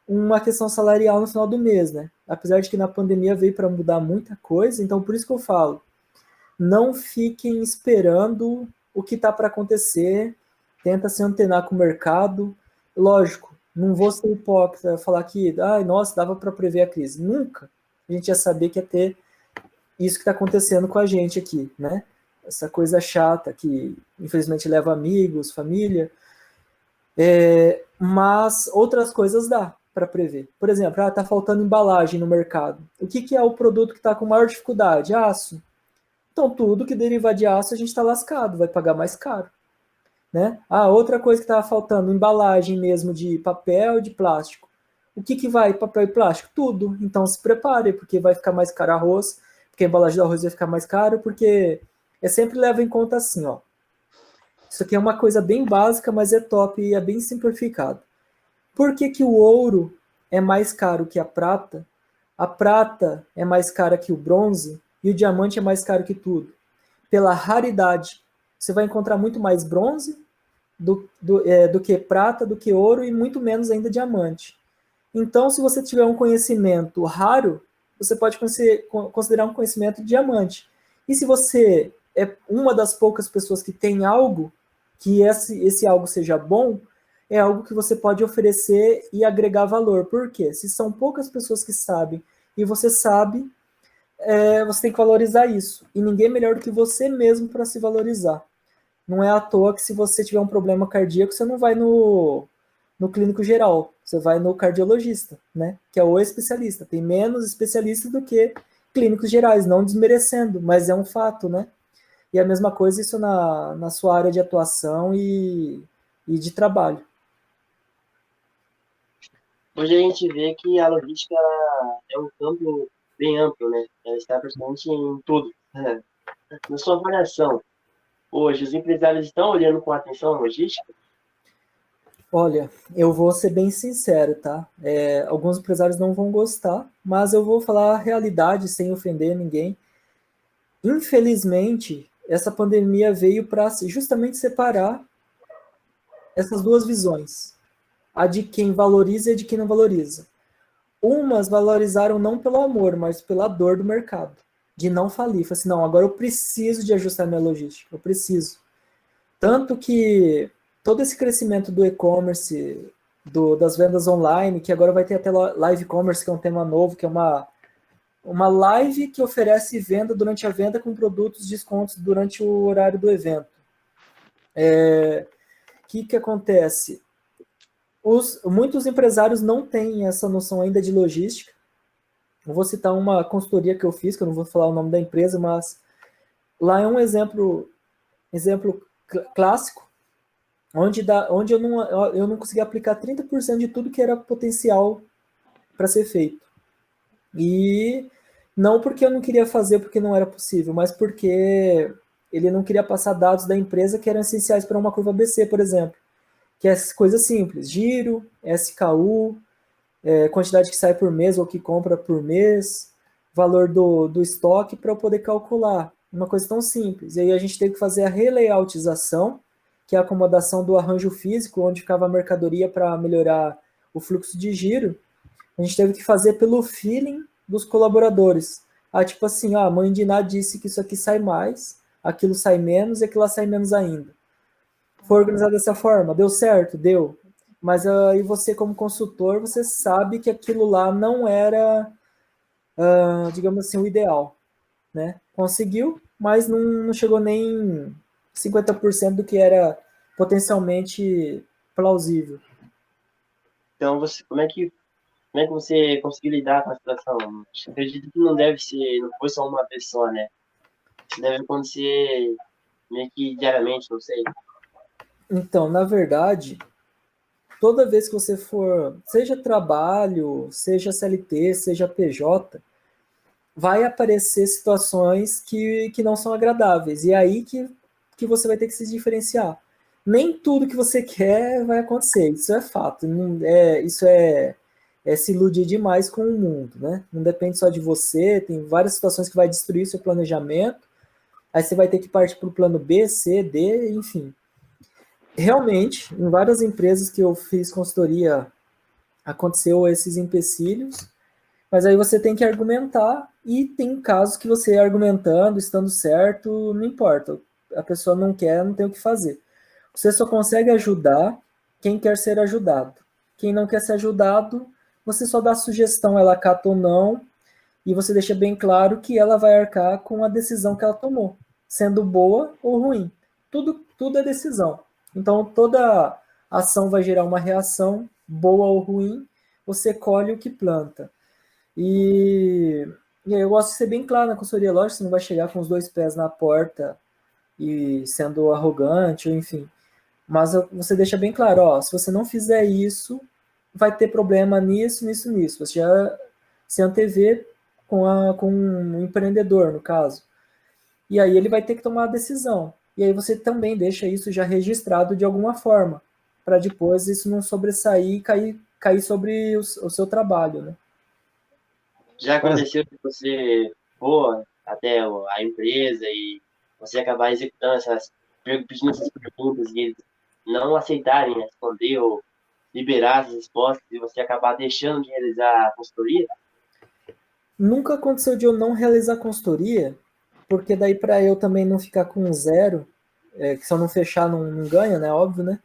uma questão salarial no final do mês, né? Apesar de que na pandemia veio para mudar muita coisa, então por isso que eu falo, não fiquem esperando o que está para acontecer, tenta se antenar com o mercado. Lógico, não vou ser hipócrita, falar que, nossa, dava para prever a crise. Nunca a gente ia saber que ia ter isso que está acontecendo com a gente aqui, né? Essa coisa chata que, infelizmente, leva amigos, família. Mas outras coisas dá para prever. Por exemplo, está faltando embalagem no mercado. O que é o produto que está com maior dificuldade? Aço. Então, tudo que deriva de aço a gente está lascado, vai pagar mais caro. Né? Outra coisa que estava faltando, embalagem mesmo de papel, de plástico. O que vai papel e plástico? Tudo. Então se prepare, porque vai ficar mais caro arroz, porque a embalagem do arroz vai ficar mais caro, porque sempre leva em conta assim, ó. Isso aqui é uma coisa bem básica, mas é top e é bem simplificado. Por que o ouro é mais caro que a prata? A prata é mais cara que o bronze e o diamante é mais caro que tudo. Pela raridade. Você vai encontrar muito mais bronze do que prata, do que ouro e muito menos ainda diamante. Então, se você tiver um conhecimento raro, você pode considerar um conhecimento de diamante. E se você é uma das poucas pessoas que tem algo, que esse algo seja bom, é algo que você pode oferecer e agregar valor. Por quê? Se são poucas pessoas que sabem e você sabe, você tem que valorizar isso. E ninguém é melhor do que você mesmo para se valorizar. Não é à toa que se você tiver um problema cardíaco, você não vai no clínico geral, você vai no cardiologista, né? Que é o especialista. Tem menos especialistas do que clínicos gerais, não desmerecendo, mas é um fato, né? E a mesma coisa isso na sua área de atuação e de trabalho. Hoje a gente vê que a logística é um campo bem amplo, né? Ela está presente em tudo. Na sua avaliação, hoje os empresários estão olhando com atenção a logística? Olha, eu vou ser bem sincero, tá? Alguns empresários não vão gostar, mas eu vou falar a realidade sem ofender ninguém. Infelizmente, essa pandemia veio para justamente separar essas duas visões. A de quem valoriza e a de quem não valoriza. Umas valorizaram não pelo amor, mas pela dor do mercado. De não falir. Falei assim, não, agora eu preciso de ajustar minha logística. Eu preciso. Tanto que todo esse crescimento do e-commerce, das vendas online, que agora vai ter até live e-commerce, que é um tema novo, que é uma live que oferece venda durante a venda com produtos descontos durante o horário do evento. O que acontece? Muitos empresários não têm essa noção ainda de logística. Eu vou citar uma consultoria que eu fiz, que eu não vou falar o nome da empresa, mas lá é um exemplo clássico, onde eu não consegui aplicar 30% de tudo que era potencial para ser feito. E não porque eu não queria fazer porque não era possível, mas porque ele não queria passar dados da empresa que eram essenciais para uma curva ABC, por exemplo. Que é coisas simples, giro, SKU, quantidade que sai por mês ou que compra por mês, valor do estoque para eu poder calcular. Uma coisa tão simples. E aí a gente teve que fazer a relayoutização, que é a acomodação do arranjo físico, onde ficava a mercadoria para melhorar o fluxo de giro. A gente teve que fazer pelo feeling dos colaboradores. Tipo assim, a mãe de Ná disse que isso aqui sai mais, aquilo sai menos e aquilo lá sai menos ainda. Foi organizado dessa forma, deu certo? Deu. Mas aí você, como consultor, você sabe que aquilo lá não era, digamos assim, o ideal. Né? Conseguiu, mas não chegou nem 50% do que era potencialmente plausível. Então, como é que você conseguiu lidar com a situação? Eu acredito que não deve ser, não foi só uma vez só, né? Isso deve acontecer meio que diariamente, não sei. Então, na verdade, toda vez que você for, seja trabalho, seja CLT, seja PJ, vai aparecer situações que não são agradáveis. E é aí que você vai ter que se diferenciar. Nem tudo que você quer vai acontecer, isso é fato. Isso é se iludir demais com o mundo, né? Não depende só de você, tem várias situações que vai destruir seu planejamento, aí você vai ter que partir para o plano B, C, D, enfim. Realmente, em várias empresas que eu fiz consultoria, aconteceu esses empecilhos, mas aí você tem que argumentar, e tem casos que você argumentando, estando certo, não importa. A pessoa não quer, não tem o que fazer. Você só consegue ajudar quem quer ser ajudado. Quem não quer ser ajudado, você só dá sugestão, ela acata ou não, e você deixa bem claro que ela vai arcar com a decisão que ela tomou, sendo boa ou ruim. Tudo é decisão. Então, toda ação vai gerar uma reação, boa ou ruim, você colhe o que planta. E, e aí eu gosto de ser bem claro na consultoria, lógico, você não vai chegar com os dois pés na porta e sendo arrogante, ou enfim. Mas você deixa bem claro, ó, se você não fizer isso, vai ter problema nisso, nisso, nisso. Você já se antevê com um empreendedor, no caso. E aí ele vai ter que tomar a decisão. E aí você também deixa isso já registrado de alguma forma, para depois isso não sobressair e cair sobre o seu trabalho, né? Já Mas, aconteceu de você for até a empresa e você acabar executando pedindo essas perguntas e eles não aceitarem responder ou liberar as respostas e você acabar deixando de realizar a consultoria? Nunca aconteceu de eu não realizar consultoria, porque daí para eu também não ficar com zero, que se eu não fechar não ganha, né? Óbvio, né?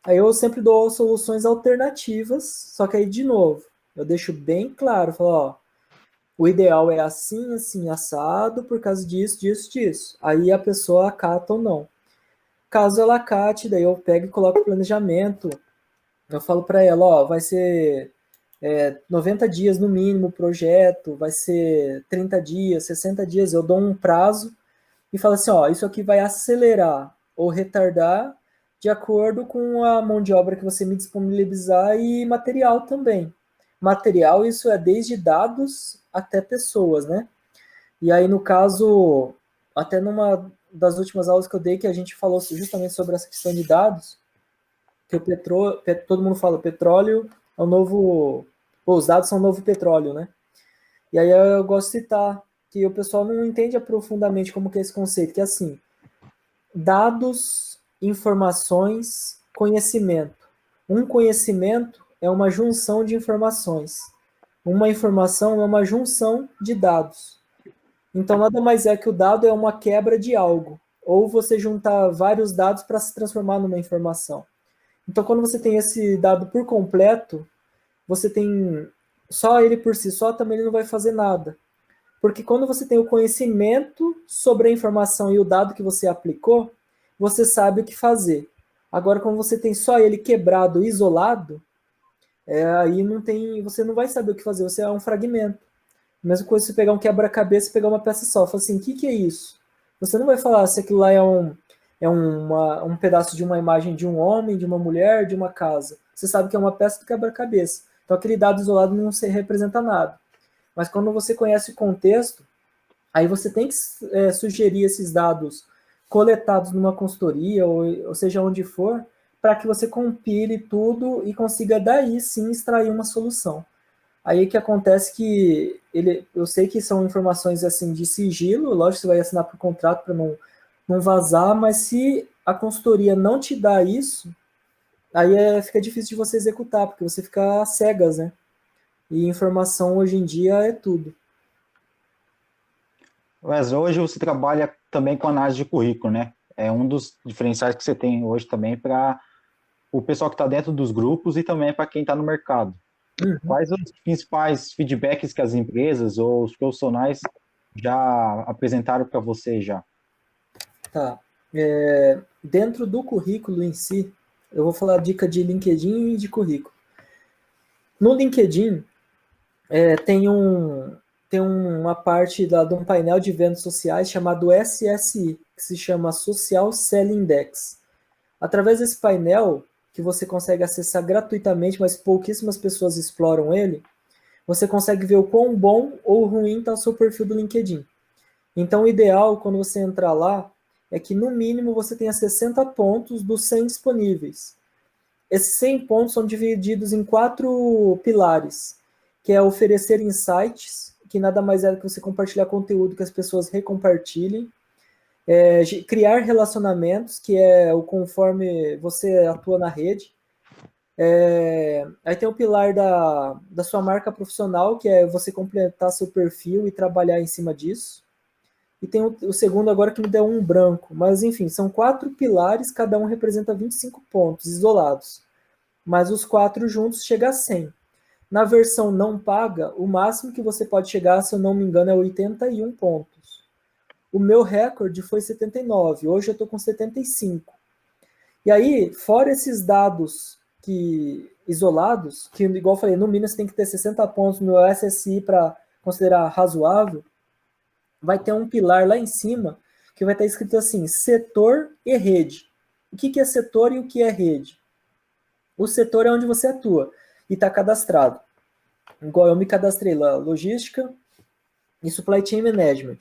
Aí eu sempre dou soluções alternativas, só que aí, de novo, eu deixo bem claro, falo, ó, o ideal é assim, assim, assado, por causa disso, disso, disso. Aí a pessoa acata ou não. Caso ela acate, daí eu pego e coloco o planejamento. Eu falo para ela, ó, vai ser 90 dias no mínimo o projeto, vai ser 30 dias, 60 dias, eu dou um prazo e falo assim, ó, isso aqui vai acelerar ou retardar de acordo com a mão de obra que você me disponibilizar e material também. Material, isso é desde dados até pessoas, né? E aí, no caso, até numa das últimas aulas que eu dei, que a gente falou justamente sobre essa questão de dados, que todo mundo fala, petróleo é o novo, os dados são o novo petróleo, né? E aí eu gosto de citar que o pessoal não entende profundamente como que é esse conceito, que é assim, dados, informações, conhecimento. Um conhecimento é uma junção de informações. Uma informação é uma junção de dados. Então, nada mais é que o dado é uma quebra de algo, ou você juntar vários dados para se transformar numa informação. Então, quando você tem esse dado por completo, você tem só ele por si só, também ele não vai fazer nada. Porque quando você tem o conhecimento sobre a informação e o dado que você aplicou, você sabe o que fazer. Agora, quando você tem só ele quebrado, isolado, aí não tem, você não vai saber o que fazer, você é um fragmento. Mesma coisa se pegar um quebra-cabeça e pegar uma peça só. Fala assim, o que é isso? Você não vai falar se aquilo lá é um pedaço de uma imagem de um homem, de uma mulher, de uma casa. Você sabe que é uma peça do quebra-cabeça. Então aquele dado isolado não se representa nada. Mas quando você conhece o contexto, aí você tem que sugerir esses dados coletados numa consultoria, ou seja, onde for, para que você compile tudo e consiga daí sim extrair uma solução. Aí que acontece que eu sei que são informações assim de sigilo, lógico que você vai assinar por contrato para não vazar, mas se a consultoria não te dá isso, aí fica difícil de você executar, porque você fica às cegas, né? E informação hoje em dia é tudo. mas hoje você trabalha também com análise de currículo, né? É um dos diferenciais que você tem hoje também para o pessoal que está dentro dos grupos e também para quem está no mercado. Uhum. Quais os principais feedbacks que as empresas ou os profissionais já apresentaram para você já? Tá. Dentro do currículo em si, eu vou falar dica de LinkedIn e de currículo. No LinkedIn, tem uma parte de um painel de vendas sociais chamado SSI, que se chama Social Selling Index. Através desse painel, que você consegue acessar gratuitamente, mas pouquíssimas pessoas exploram ele, você consegue ver o quão bom ou ruim está o seu perfil do LinkedIn. Então, o ideal, quando você entrar lá, é que, no mínimo, você tenha 60 pontos dos 100 disponíveis. Esses 100 pontos são divididos em 4 pilares, que é oferecer insights, que nada mais é do que você compartilhar conteúdo que as pessoas recompartilhem, criar relacionamentos, que é o conforme você atua na rede. Aí tem o pilar da sua marca profissional, que é você completar seu perfil e trabalhar em cima disso. E tem o segundo agora que me deu um branco. Mas, enfim, são 4 pilares, cada um representa 25 pontos isolados. Mas os 4 juntos chega a 100. Na versão não paga, o máximo que você pode chegar, se eu não me engano, é 81 pontos. O meu recorde foi 79. Hoje eu estou com 75. E aí, fora esses dados isolados, que, igual eu falei, no mínimo você tem que ter 60 pontos no SSI para considerar razoável, vai ter um pilar lá em cima que vai estar escrito assim, setor e rede. O que é setor e o que é rede? O setor é onde você atua e está cadastrado. Igual eu me cadastrei lá, logística e supply chain management.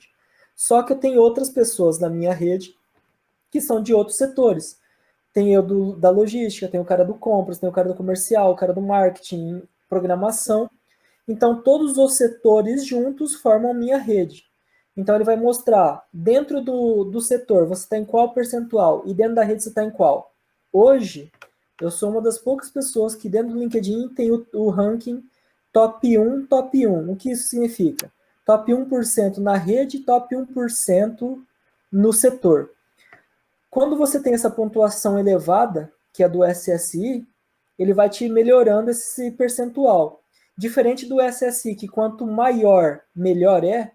Só que eu tenho outras pessoas na minha rede que são de outros setores. Tem eu da logística, tem o cara do compras, tem o cara do comercial, o cara do marketing, programação. Então, todos os setores juntos formam minha rede. Então, ele vai mostrar, dentro do setor, você está em qual percentual, e dentro da rede você está em qual. Hoje, eu sou uma das poucas pessoas que dentro do LinkedIn tem o ranking top 1, top 1. O que isso significa? Top 1% na rede, top 1% no setor. Quando você tem essa pontuação elevada, que é do SSI, ele vai te melhorando esse percentual. Diferente do SSI, que quanto maior, melhor é,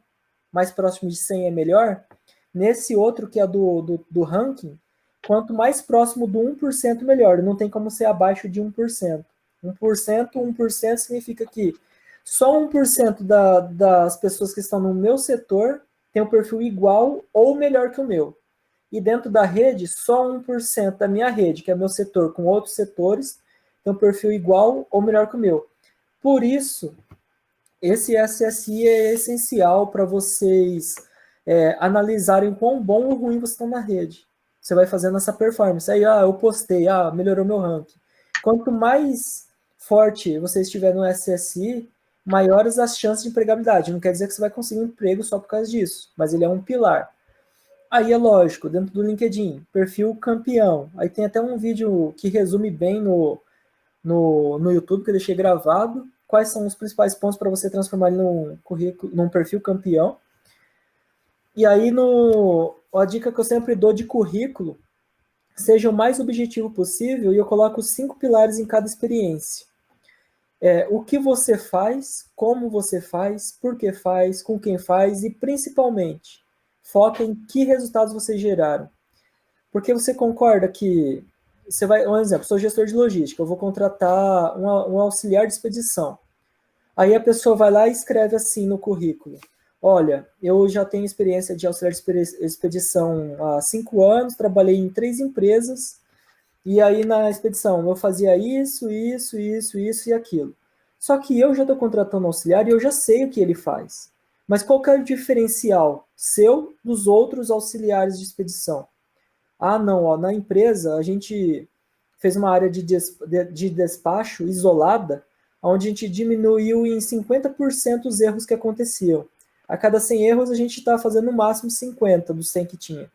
mais próximo de 100 é melhor, nesse outro, que é do ranking, quanto mais próximo do 1%, melhor. Não tem como ser abaixo de 1%. 1% significa que só 1% das pessoas que estão no meu setor tem um perfil igual ou melhor que o meu. E dentro da rede, só 1% da minha rede, que é meu setor, com outros setores, tem um perfil igual ou melhor que o meu. Por isso, esse SSI é essencial para vocês analisarem quão bom ou ruim vocês estão na rede. Você vai fazendo essa performance. Aí, eu postei, melhorou meu ranking. Quanto mais forte você estiver no SSI, maiores as chances de empregabilidade. Não quer dizer que você vai conseguir um emprego só por causa disso, mas ele é um pilar. Aí é lógico, dentro do LinkedIn, perfil campeão. Aí tem até um vídeo que resume bem no YouTube, que eu deixei gravado, quais são os principais pontos para você transformar ele num perfil campeão. E aí, a dica que eu sempre dou de currículo, seja o mais objetivo possível, e eu coloco 5 pilares em cada experiência. O que você faz, como você faz, por que faz, com quem faz, e principalmente, foca em que resultados vocês geraram. Porque você concorda que um exemplo, sou gestor de logística, eu vou contratar um auxiliar de expedição. Aí a pessoa vai lá e escreve assim no currículo: olha, eu já tenho experiência de auxiliar de expedição há 5 anos, trabalhei em 3 empresas, e aí na expedição eu fazia isso e aquilo. Só que eu já estou contratando um auxiliar e eu já sei o que ele faz. Mas qual que é o diferencial seu dos outros auxiliares de expedição? Não, na empresa a gente fez uma área de despacho isolada, onde a gente diminuiu em 50% os erros que aconteciam. A cada 100 erros a gente está fazendo no máximo 50 dos 100 que tinha.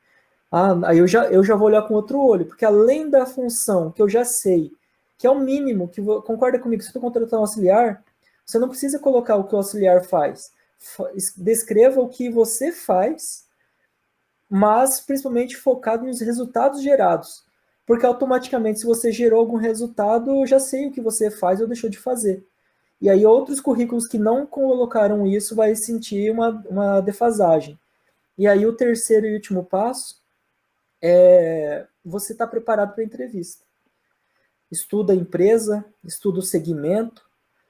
Aí eu já vou olhar com outro olho, porque além da função que eu já sei, que é o mínimo, concorda comigo, se eu estou contratando um auxiliar, você não precisa colocar o que o auxiliar faz. Descreva o que você faz, mas principalmente focado nos resultados gerados. Porque automaticamente, se você gerou algum resultado, eu já sei o que você faz ou deixou de fazer. E aí outros currículos que não colocaram isso vai sentir uma defasagem. E aí o terceiro e último passo é você estar preparado para a entrevista. Estuda a empresa, estuda o segmento,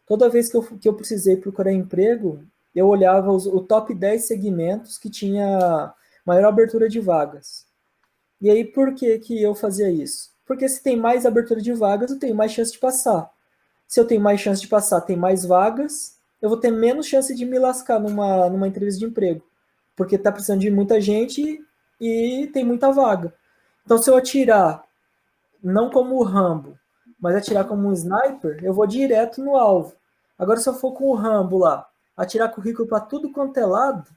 Toda vez que eu precisei procurar emprego, eu olhava o top 10 segmentos que tinha maior abertura de vagas. E aí, por que eu fazia isso? Porque se tem mais abertura de vagas, eu tenho mais chance de passar. Se eu tenho mais chance de passar, tem mais vagas, eu vou ter menos chance de me lascar numa entrevista de emprego. Porque está precisando de muita gente e tem muita vaga. Então, se eu atirar, não como o Rambo, mas atirar como um sniper, eu vou direto no alvo. Agora, se eu for com o Rambo lá, atirar currículo para tudo quanto é lado,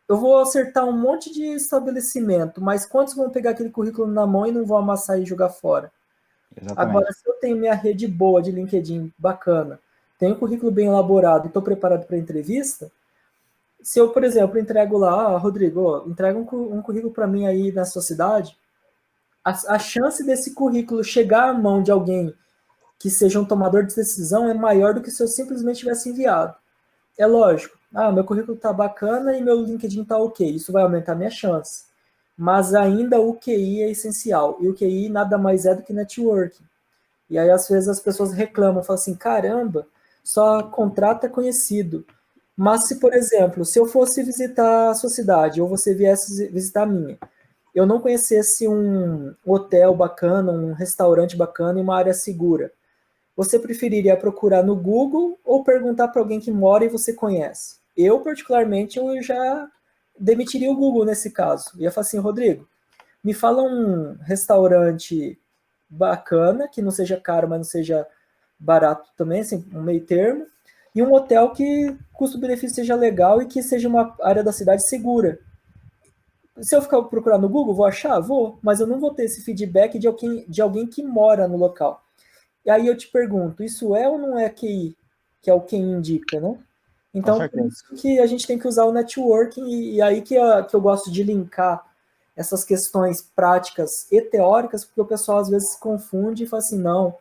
eu vou acertar um monte de estabelecimento, mas quantos vão pegar aquele currículo na mão e não vão amassar e jogar fora? Agora, Exatamente. se eu tenho minha rede boa de LinkedIn, bacana, tenho um currículo bem elaborado e estou preparado para a entrevista, se eu, por exemplo, entrego lá, Rodrigo, entrega um currículo para mim aí na sua cidade, a chance desse currículo chegar à mão de alguém que seja um tomador de decisão é maior do que se eu simplesmente tivesse enviado. É lógico, meu currículo tá bacana e meu LinkedIn tá ok, isso vai aumentar minha chance. Mas ainda o QI é essencial, e o QI nada mais é do que networking. E aí, às vezes, as pessoas reclamam, falam assim, caramba, só contrata conhecido. Mas se, por exemplo, se eu fosse visitar a sua cidade, ou você viesse visitar a minha, eu não conhecesse um hotel bacana, um restaurante bacana e uma área segura, você preferiria procurar no Google ou perguntar para alguém que mora e você conhece? Eu, particularmente, eu já demitiria o Google nesse caso. Ia falar assim, Rodrigo, me fala um restaurante bacana, que não seja caro, mas não seja barato também, assim, um meio termo, e um hotel que custo-benefício seja legal e que seja uma área da cidade segura. Se eu ficar procurando no Google, vou achar? Vou, mas eu não vou ter esse feedback de alguém que mora no local. E aí eu te pergunto, isso é ou não é QI? Que é o QI indica, né? Com Então, por certeza. isso que a gente tem que usar o networking, e aí que eu gosto de linkar essas questões práticas e teóricas, porque o pessoal às vezes se confunde e fala assim, não,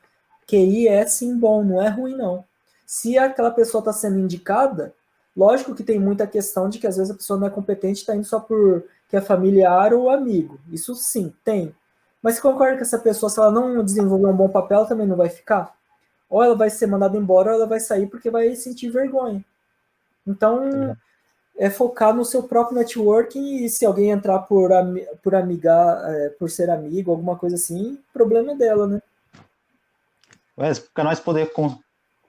QI é sim bom, não é ruim não. Se aquela pessoa está sendo indicada, lógico que tem muita questão de que às vezes a pessoa não é competente, está indo só por que é familiar ou amigo. Isso sim, tem. Mas você concorda que essa pessoa, se ela não desenvolver um bom papel, ela também não vai ficar? Ou ela vai ser mandada embora, ou ela vai sair porque vai sentir vergonha. Então, é focar no seu próprio networking, e se alguém entrar por amigar, por ser amigo, alguma coisa assim, o problema é dela, né? Mas para nós poder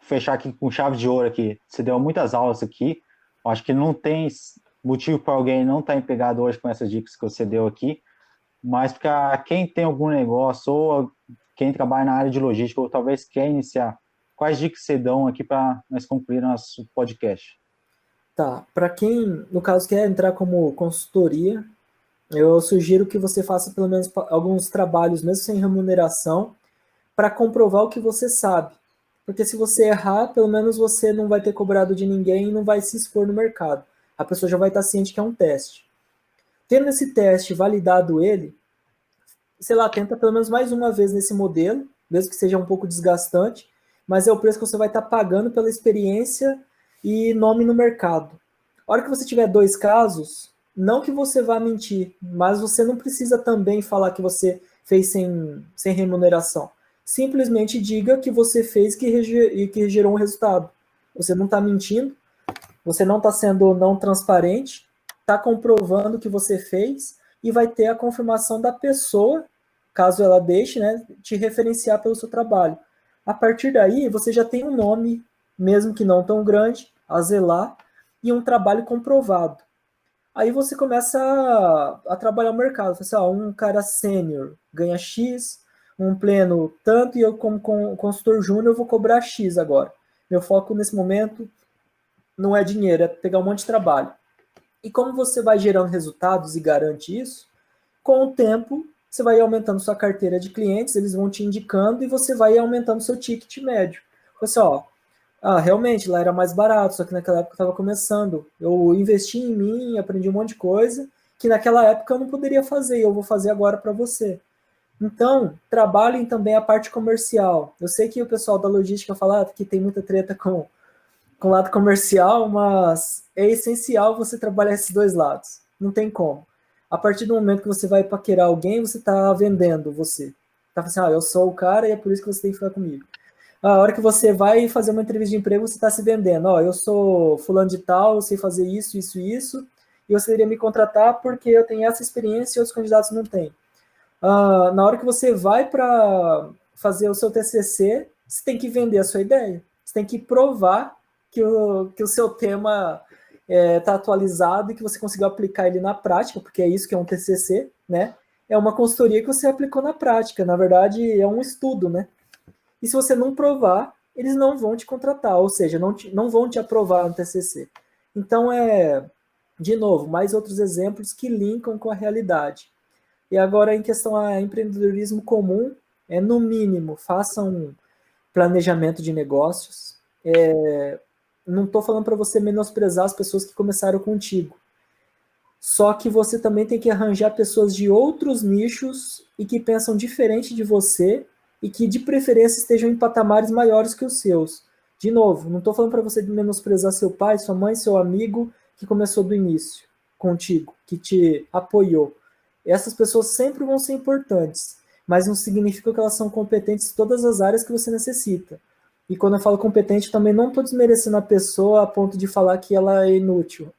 fechar aqui com chave de ouro aqui, você deu muitas aulas aqui, eu acho que não tem motivo para alguém não estar empregado hoje com essas dicas que você deu aqui, mas para quem tem algum negócio ou quem trabalha na área de logística ou talvez quer iniciar, quais dicas você dão aqui para nós concluir nosso podcast? Tá, para quem, no caso, quer entrar como consultoria, eu sugiro que você faça pelo menos alguns trabalhos, mesmo sem remuneração, para comprovar o que você sabe. Porque se você errar, pelo menos você não vai ter cobrado de ninguém e não vai se expor no mercado. A pessoa já vai estar ciente que é um teste. Tendo esse teste validado ele, sei lá, tenta pelo menos mais uma vez nesse modelo, mesmo que seja um pouco desgastante, mas é o preço que você vai estar pagando pela experiência e nome no mercado. A hora que você tiver 2 casos, não que você vá mentir, mas você não precisa também falar que você fez sem remuneração. Simplesmente diga que você fez e que gerou um resultado. Você não está mentindo, você não está sendo não transparente, está comprovando que você fez e vai ter a confirmação da pessoa, caso ela deixe, né, te referenciar pelo seu trabalho. A partir daí, você já tem um nome, mesmo que não tão grande, a zelar, e um trabalho comprovado. Aí você começa a trabalhar o mercado. Você, um cara sênior ganha X, um pleno tanto, e eu como consultor júnior vou cobrar X agora. Meu foco nesse momento não é dinheiro, é pegar um monte de trabalho. E como você vai gerando resultados e garante isso, com o tempo você vai aumentando sua carteira de clientes, eles vão te indicando e você vai aumentando seu ticket médio. Você, realmente lá era mais barato, só que naquela época eu estava começando. Eu investi em mim, aprendi um monte de coisa que naquela época eu não poderia fazer e eu vou fazer agora para você. Então, trabalhem também a parte comercial. Eu sei que o pessoal da logística fala que tem muita treta com o lado comercial, mas é essencial você trabalhar esses dois lados. Não tem como. A partir do momento que você vai paquerar alguém, você está vendendo você. Tá falando assim, eu sou o cara e é por isso que você tem que ficar comigo. A hora que você vai fazer uma entrevista de emprego, você está se vendendo. Ó, eu sou fulano de tal, eu sei fazer isso, isso, isso, e você deveria me contratar porque eu tenho essa experiência e outros candidatos não têm. Na hora que você vai para fazer o seu TCC, você tem que vender a sua ideia. Você tem que provar que o seu tema está atualizado e que você conseguiu aplicar ele na prática, porque é isso que é um TCC, né? É uma consultoria que você aplicou na prática. Na verdade, é um estudo, né? E se você não provar, eles não vão te contratar, ou seja, não vão te aprovar no TCC. Então, de novo, mais outros exemplos que linkam com a realidade. E agora, em questão a empreendedorismo comum, no mínimo, faça um planejamento de negócios. Não estou falando para você menosprezar as pessoas que começaram contigo. Só que você também tem que arranjar pessoas de outros nichos e que pensam diferente de você e que, de preferência, estejam em patamares maiores que os seus. De novo, não estou falando para você menosprezar seu pai, sua mãe, seu amigo que começou do início contigo, que te apoiou. Essas pessoas sempre vão ser importantes, mas não significa que elas são competentes em todas as áreas que você necessita. E quando eu falo competente, também não estou desmerecendo a pessoa a ponto de falar que ela é inútil,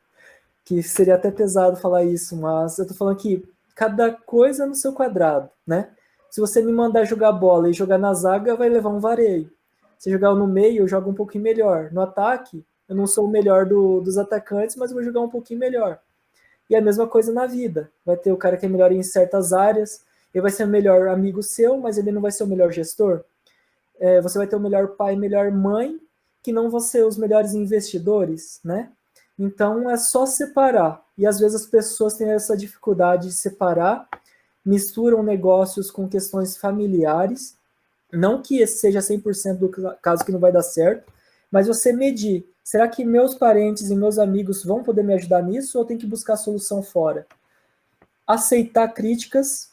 que seria até pesado falar isso, mas eu estou falando que cada coisa no seu quadrado, né? Se você me mandar jogar bola e jogar na zaga, vai levar um vareio. Se jogar no meio, eu jogo um pouquinho melhor. No ataque, eu não sou o melhor dos atacantes, mas eu vou jogar um pouquinho melhor. E a mesma coisa na vida. Vai ter o cara que é melhor em certas áreas, ele vai ser o melhor amigo seu, mas ele não vai ser o melhor gestor. Você vai ter o melhor pai, melhor mãe, que não vão ser os melhores investidores, né? Então é só separar. E às vezes as pessoas têm essa dificuldade de separar, misturam negócios com questões familiares. Não que esse seja 100% do caso que não vai dar certo, mas você medir. Será que meus parentes e meus amigos vão poder me ajudar nisso ou eu tenho que buscar solução fora? Aceitar críticas,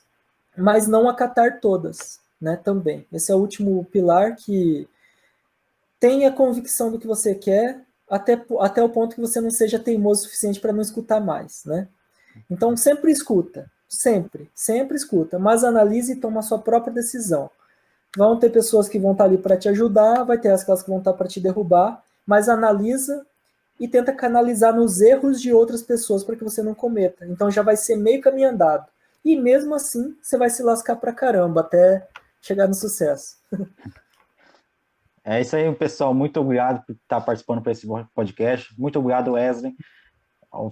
mas não acatar todas, né? Também. Esse é o último pilar, que tenha convicção do que você quer, até o ponto que você não seja teimoso o suficiente para não escutar mais, né? Então, sempre escuta. Sempre escuta. Mas analise e toma a sua própria decisão. Vão ter pessoas que vão estar ali para te ajudar, vai ter aquelas que vão estar para te derrubar, mas analisa e tenta canalizar nos erros de outras pessoas para que você não cometa. Então já vai ser meio caminho andado. E mesmo assim, você vai se lascar pra caramba até chegar no sucesso. É isso aí, pessoal. Muito obrigado por estar participando desse podcast. Muito obrigado, Wesley.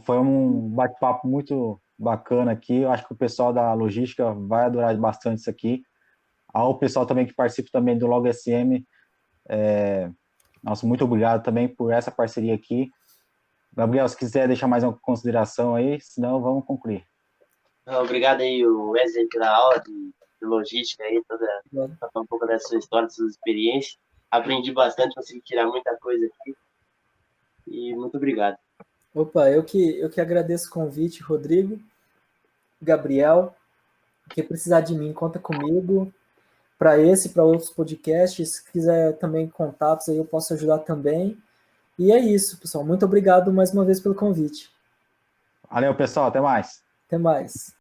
Foi um bate-papo muito bacana aqui. Eu acho que o pessoal da logística vai adorar bastante isso aqui. Ao pessoal também que participa também do Log SM, nossa, muito obrigado também por essa parceria aqui. Gabriel, se quiser deixar mais uma consideração aí, senão vamos concluir. Obrigado aí, Wesley, pela aula de logística aí, um pouco da sua história, da sua experiência. Aprendi bastante, consegui tirar muita coisa aqui. E muito obrigado. Opa, eu que agradeço o convite, Rodrigo, Gabriel. Quem precisar de mim, conta comigo. Para esse, para outros podcasts, se quiser também contatos aí, eu posso ajudar também. E é isso, pessoal. Muito obrigado mais uma vez pelo convite. Valeu, pessoal. Até mais. Até mais.